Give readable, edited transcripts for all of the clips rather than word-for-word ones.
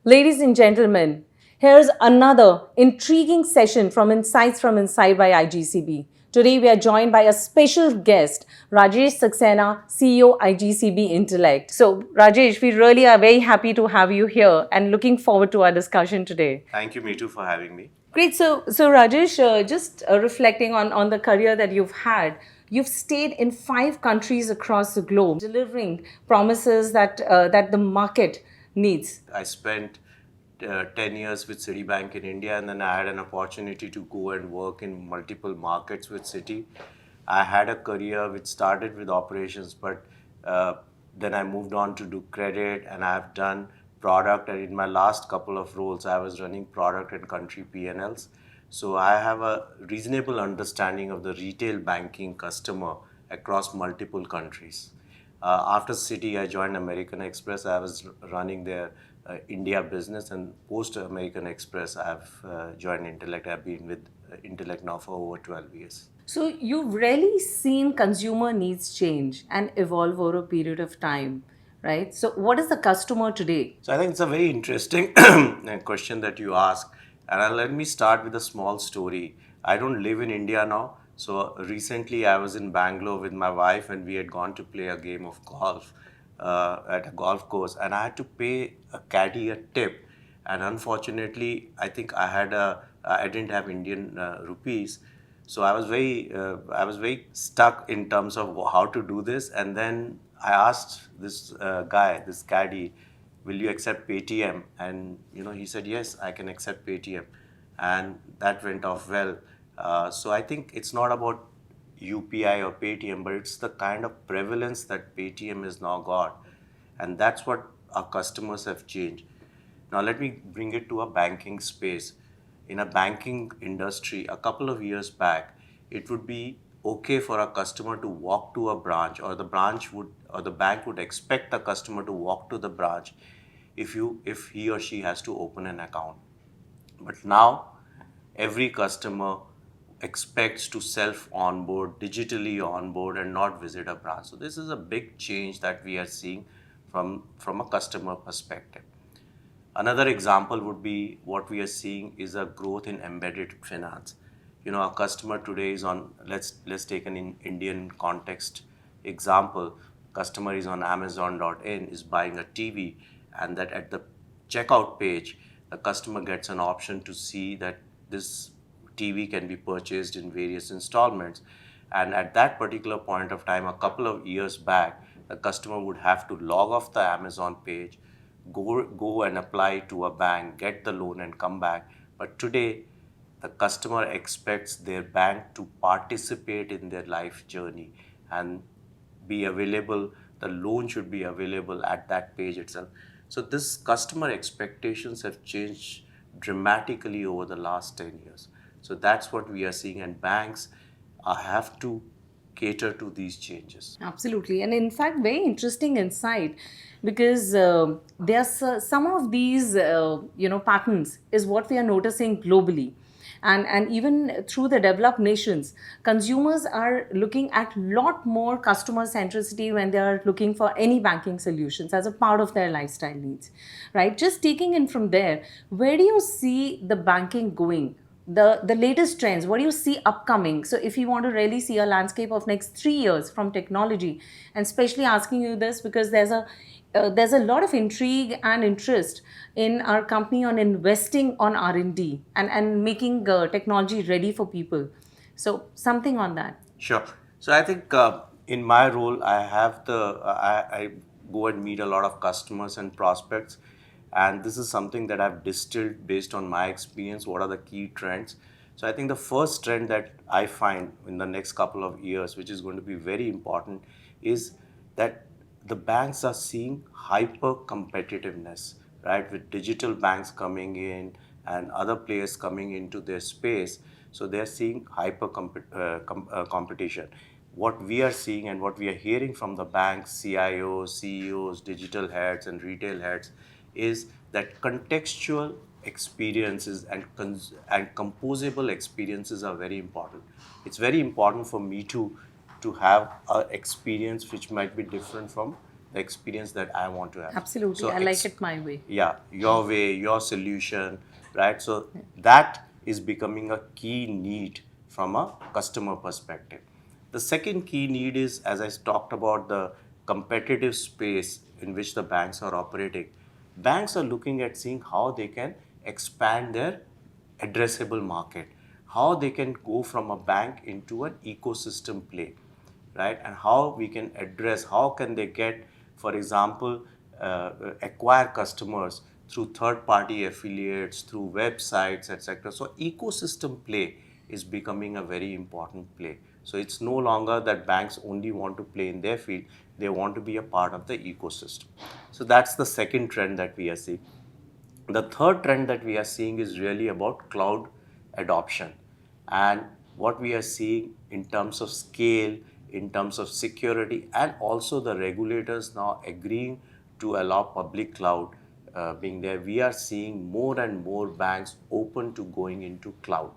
Ladies and gentlemen, here's another intriguing session from Insights from Inside by iGCB. Today we are joined by a special guest, Rajesh Saxena, CEO iGCB Intellect. So Rajesh, we really are very happy to have you here and looking forward to our discussion today. Thank you, Mithu, for having me. Great. So Rajesh, just reflecting on the career that you've had, you've stayed in 5 countries across the globe, delivering promises that the market needs. I spent 10 years with Citibank in India, and then I had an opportunity to go and work in multiple markets with Citi. I had a career which started with operations, but then I moved on to do credit, and I have done product. And in my last couple of roles, I was running product and country P&Ls. So I have a reasonable understanding of the retail banking customer across multiple countries. After Citi, I joined American Express. I was running their India business, and post American Express, I've joined Intellect. I've been with Intellect now for over 12 years. So you've really seen consumer needs change and evolve over a period of time, right? So what is the customer today? So I think it's a very interesting question that you ask. And let me start with a small story. I don't live in India now. So recently I was in Bangalore with my wife, and we had gone to play a game of golf at a golf course, and I had to pay a caddy a tip. And unfortunately, I think I didn't have Indian rupees. So I was very stuck in terms of how to do this. And then I asked this guy, this caddy, will you accept Paytm? And he said, yes, I can accept Paytm. And that went off well. So I think it's not about UPI or Paytm, but it's the kind of prevalence that Paytm has now got. And that's what our customers have changed. Now let me bring it to a banking space. In a banking industry, a couple of years back, it would be okay for a customer to walk to a branch, or the bank would expect the customer to walk to the branch if he or she has to open an account. But now every customer expects to self onboard, digitally onboard, and not visit a branch. So this is a big change that we are seeing from a customer perspective. Another example would be what we are seeing is a growth in embedded finance. Our customer today is on, let's take an Indian context example. Customer is on Amazon.in, is buying a TV, and that at the checkout page, the customer gets an option to see that this TV can be purchased in various installments. And at that particular point of time, a couple of years back, the customer would have to log off the Amazon page, go and apply to a bank, get the loan, and come back. But today, the customer expects their bank to participate in their life journey and be available. The loan should be available at that page itself. So this customer expectations have changed dramatically over the last 10 years. So that's what we are seeing, and banks have to cater to these changes. Absolutely. And in fact, very interesting insight, because there's some of these, patterns is what we are noticing globally. And even through the developed nations, consumers are looking at lot more customer centricity when they are looking for any banking solutions as a part of their lifestyle needs, right? Just taking in from there, where do you see the banking going? The latest trends, what do you see upcoming? So if you want to really see a landscape of next 3 years from technology, and especially asking you this because there's a lot of intrigue and interest in our company on investing on R&D and making technology ready for people. So something on that. Sure. So I think in my role, I go and meet a lot of customers and prospects, and this is something that I've distilled based on my experience. What are the key trends? So I think the first trend that I find in the next couple of years, which is going to be very important, is that the banks are seeing hyper competitiveness, right? With digital banks coming in and other players coming into their space. So they're seeing hyper competition. What we are seeing and what we are hearing from the banks, CIOs, CEOs, digital heads, and retail heads is that contextual experiences and composable experiences are very important. It's very important for me to have an experience which might be different from the experience that I want to have. Absolutely. So I like it my way. yeah, your way, your solution, right? So that is becoming a key need from a customer perspective. The second key need is, as I talked about, the competitive space in which the banks are operating. Banks are looking at seeing how they can expand their addressable market, how they can go from a bank into an ecosystem play, right? And how we can address, how can they get, for example, acquire customers through third party affiliates, through websites, etc. So ecosystem play is becoming a very important play. So it's no longer that banks only want to play in their field, they want to be a part of the ecosystem. So that's the second trend that we are seeing. The third trend that we are seeing is really about cloud adoption. And what we are seeing in terms of scale, in terms of security, and also the regulators now agreeing to allow public cloud being there, we are seeing more and more banks open to going into cloud.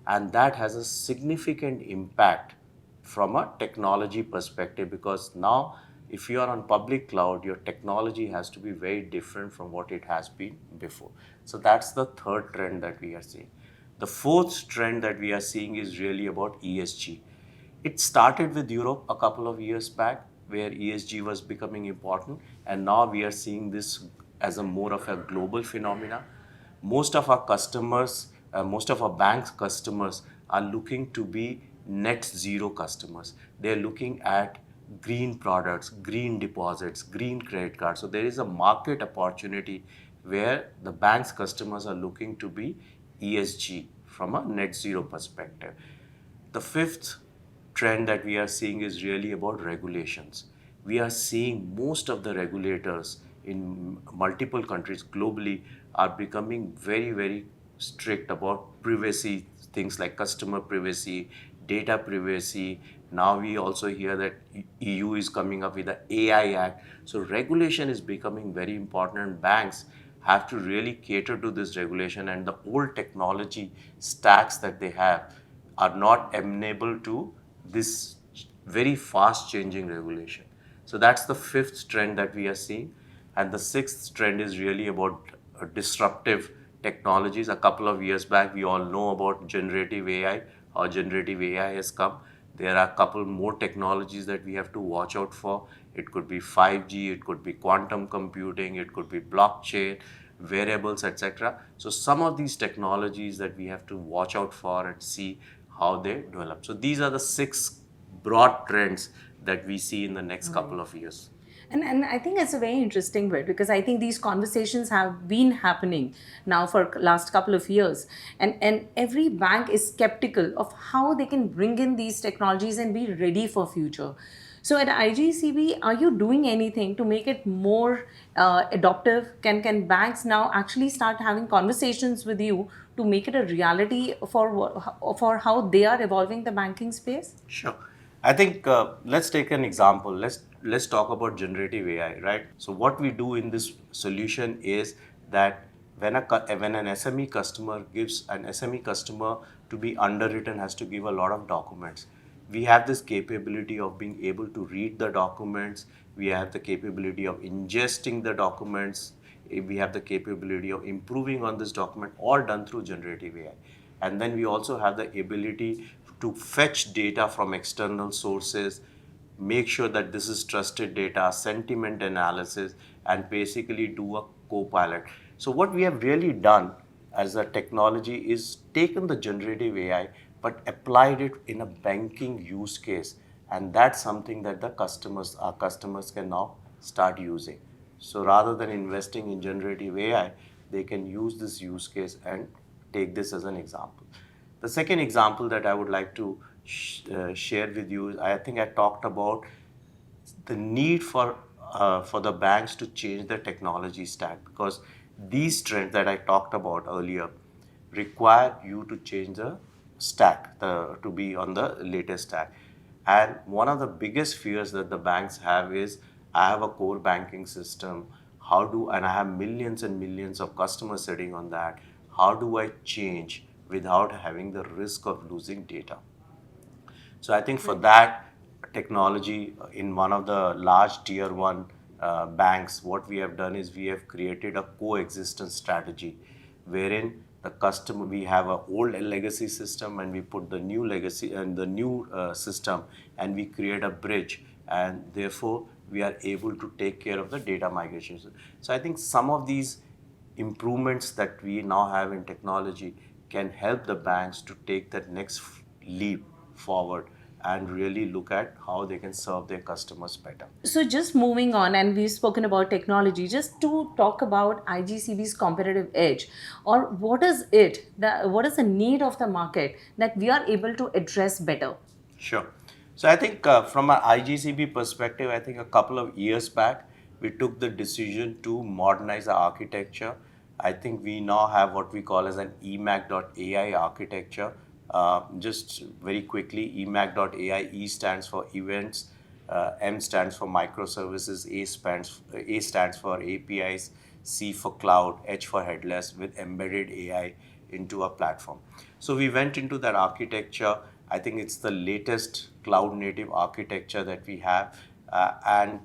And that has a significant impact from a technology perspective, because now if you are on public cloud, your technology has to be very different from what it has been before. So that's the third trend that we are seeing. The fourth trend that we are seeing is really about ESG. It started with Europe a couple of years back, where ESG was becoming important, and now we are seeing this as a more of a global phenomena. Most of our customers, most of our banks customers are looking to be net zero customers. They're looking at green products, green deposits, green credit cards. So there is a market opportunity where the bank's customers are looking to be ESG from a net zero perspective. The fifth trend that we are seeing is really about regulations. We are seeing most of the regulators in multiple countries globally are becoming very, very strict about privacy, things like customer privacy, data privacy. Now we also hear that EU is coming up with the AI Act. So regulation is becoming very important, and banks have to really cater to this regulation, and the old technology stacks that they have are not amenable to this very fast changing regulation. So that's the fifth trend that we are seeing. And the sixth trend is really about disruptive technologies. A couple of years back, we all know about generative AI, how generative AI has come. There are a couple more technologies that we have to watch out for. It could be 5G, it could be quantum computing, it could be blockchain, wearables, etc. So some of these technologies that we have to watch out for and see how they develop. So these are the six broad trends that we see in the next couple of years. And I think it's a very interesting bit, because I think these conversations have been happening now for last couple of years, and every bank is skeptical of how they can bring in these technologies and be ready for future. So at IGCB, are you doing anything to make it more adoptive? Can banks now actually start having conversations with you to make it a reality for how they are evolving the banking space? Sure. I think let's take an example. Let's talk about generative AI, right? So what we do in this solution is that when an SME customer gives an SME customer to be underwritten has to give a lot of documents. We have this capability of being able to read the documents. We have the capability of ingesting the documents. We have the capability of improving on this document, all done through generative AI. And then we also have the ability to fetch data from external sources, make sure that this is trusted data, sentiment analysis, and basically do a co-pilot. So what we have really done as a technology is taken the generative AI but applied it in a banking use case, and that's something that our customers can now start using. So rather than investing in generative AI, they can use this use case and take this as an example. The second example that I would like to share with you is, I think I talked about the need for the banks to change their technology stack, because these trends that I talked about earlier require you to change the stack to be on the latest stack. And one of the biggest fears that the banks have is, I have a core banking system. and I have millions and millions of customers sitting on that, how do I change without having the risk of losing data? So I think for that technology in one of the large tier one banks, what we have done is we have created a coexistence strategy wherein the customer, we have a old legacy system and we put the new legacy and the new system, and we create a bridge, and therefore we are able to take care of the data migration. So I think some of these improvements that we now have in technology can help the banks to take that next leap forward and really look at how they can serve their customers better. So just moving on, and we've spoken about technology, just to talk about IGCB's competitive edge, or what is it, what is the need of the market that we are able to address better? Sure. So I think from an IGCB perspective, I think a couple of years back, we took the decision to modernize our architecture. I think we now have what we call as an EMAC.ai architecture. Just very quickly, EMAC.ai, E stands for events, M stands for microservices, A stands for APIs, C for cloud, H for headless, with embedded AI into a platform. So we went into that architecture. I think it's the latest cloud native architecture that we have, and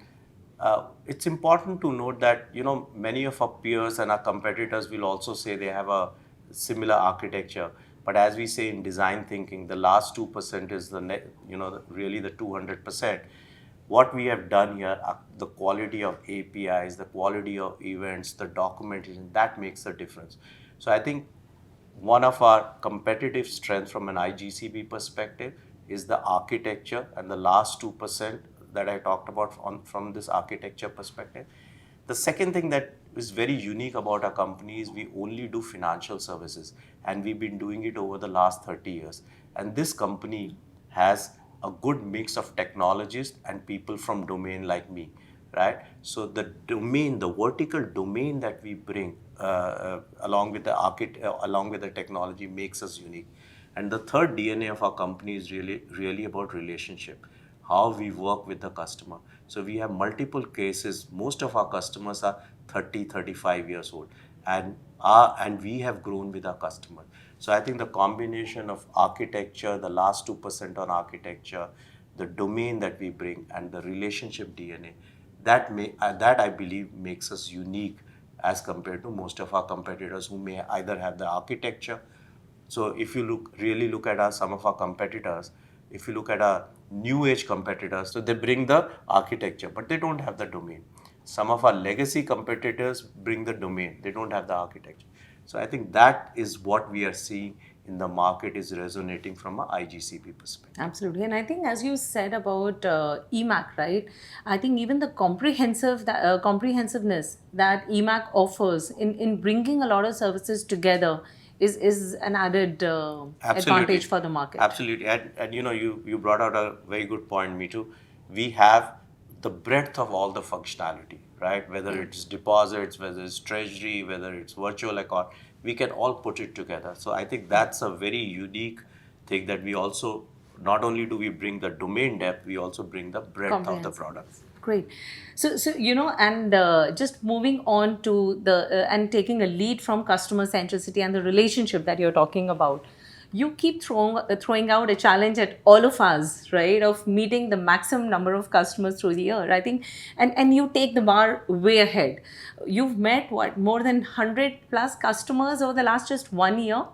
it's important to note that many of our peers and our competitors will also say they have a similar architecture. But as we say in design thinking, the last 2% is the really the 200%. What we have done here, the quality of APIs, the quality of events, the documentation, that makes a difference. So I think one of our competitive strengths from an iGCB perspective is the architecture, and the last 2% that I talked about from this architecture perspective. The second thing that is very unique about our company is we only do financial services, and we've been doing it over the last 30 years. And this company has a good mix of technologists and people from domain like me, right? So the vertical domain that we bring along with the technology makes us unique. And the third DNA of our company is really about relationship, how we work with the customer. So we have multiple cases. Most of our customers are 30, 35 years old, and we have grown with our customers. So I think the combination of architecture, the last 2% on architecture, the domain that we bring, and the relationship DNA, that I believe makes us unique as compared to most of our competitors who may either have the architecture. So if you really look at some of our competitors, if you look at our new age competitors, so they bring the architecture, but they don't have the domain. Some of our legacy competitors bring the domain, they don't have the architecture. So I think that is what we are seeing in the market is resonating from a IGCP perspective. Absolutely. And I think, as you said about EMAC, right? I think even the comprehensiveness that EMAC offers in bringing a lot of services together is an added advantage for the market. Absolutely. And you brought out a very good point, Mithu. We have the breadth of all the functionality, right? Whether it's deposits, whether it's treasury, whether it's virtual account, we can all put it together. So I think that's a very unique thing that we also, not only do we bring the domain depth, we also bring the breadth of the product. Great. So and just moving on to and taking a lead from customer centricity and the relationship that you're talking about, you keep throwing out a challenge at all of us, right, of meeting the maximum number of customers through the year. I think, and you take the bar way ahead. You've met more than 100 plus customers over the last just 1 year,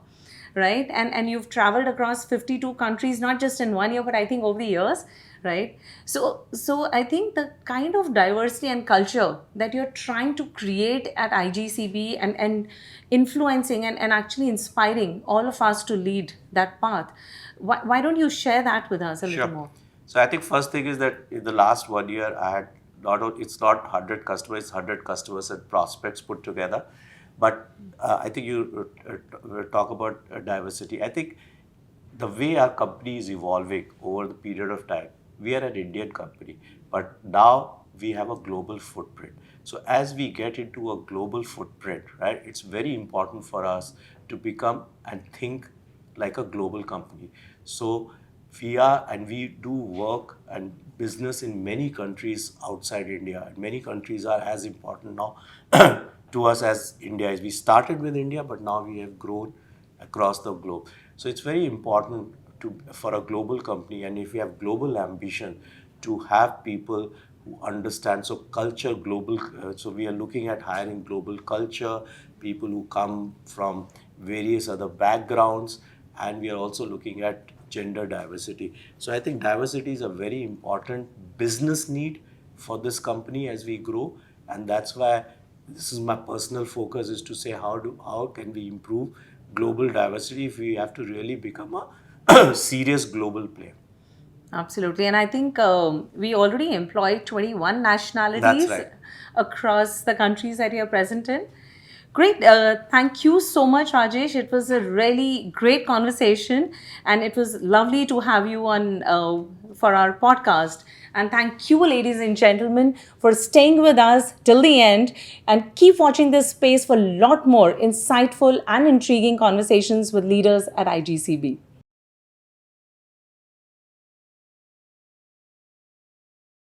right? And you've traveled across 52 countries, not just in 1 year, but I think over the years, right? So I think the kind of diversity and culture that you're trying to create at iGCB and influencing and actually inspiring all of us to lead that path, why don't you share that with us a little more? So I think first thing is that in the last 1 year, I had it's not 100 customers, it's 100 customers and prospects put together. But I think you talk about diversity. I think the way our company is evolving over the period of time, we are an Indian company, but now we have a global footprint. So as we get into a global footprint, right, it's very important for us to become and think like a global company. So we do work and business in many countries outside India. And many countries are as important now to us as India is. We started with India, but now we have grown across the globe. So it's very important for a global company, and if we have global ambition, to have people who understand. So culture, global. So we are looking at hiring global culture, people who come from various other backgrounds, and we are also looking at gender diversity. So I think diversity is a very important business need for this company as we grow, and that's why this is my personal focus, is to say how can we improve global diversity if we have to really become a serious global player. Absolutely. And I think we already employ 21 That's nationalities right. across the countries that you're present in. Great. Thank you so much, Rajesh. It was a really great conversation, and it was lovely to have you on for our podcast. And thank you, ladies and gentlemen, for staying with us till the end. And keep watching this space for a lot more insightful and intriguing conversations with leaders at iGCB.